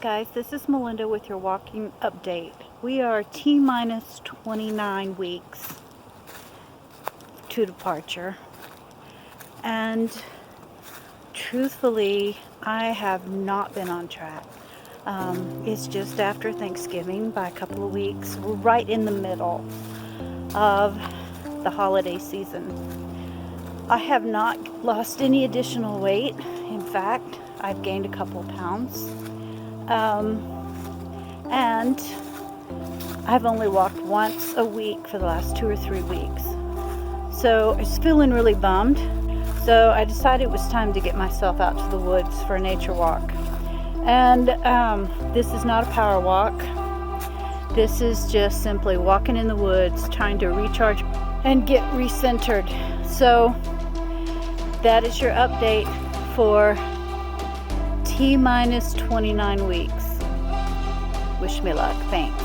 guys, this is Melinda with your walking update. We are T-minus 29 weeks to departure, and truthfully I have not been on track. It's just after Thanksgiving by a couple of weeks. We're right in the middle of the holiday season. I have not lost any additional weight. In fact, I've gained a couple of pounds. And I've only walked once a week for the last 2 or 3 weeks. So I was feeling really bummed. So I decided it was time to get myself out to the woods for a nature walk. And this is not a power walk. This is just simply walking in the woods, trying to recharge and get recentered. So that is your update for T-minus 29 weeks. Wish me luck. Thanks.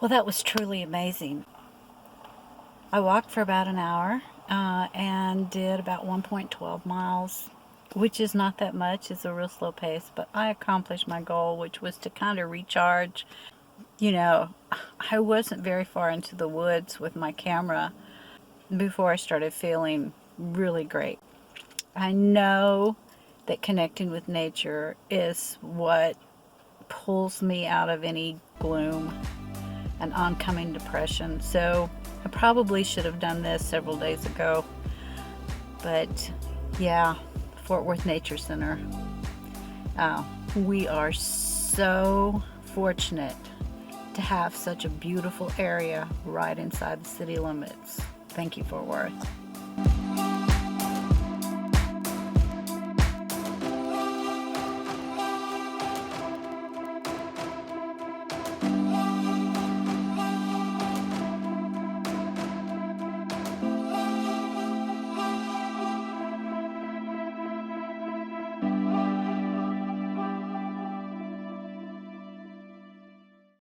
Well, that was truly amazing. I walked for about an hour and did about 1.12 miles, which is not that much. It's a real slow pace, but I accomplished my goal, which was to kind of recharge. You know, I wasn't very far into the woods with my camera before I started feeling really great. I know that connecting with nature is what pulls me out of any gloom and oncoming depression. So I probably should have done this several days ago, but yeah, Fort Worth Nature Center. We are so fortunate to have such a beautiful area right inside the city limits. Thank you, Fort Worth.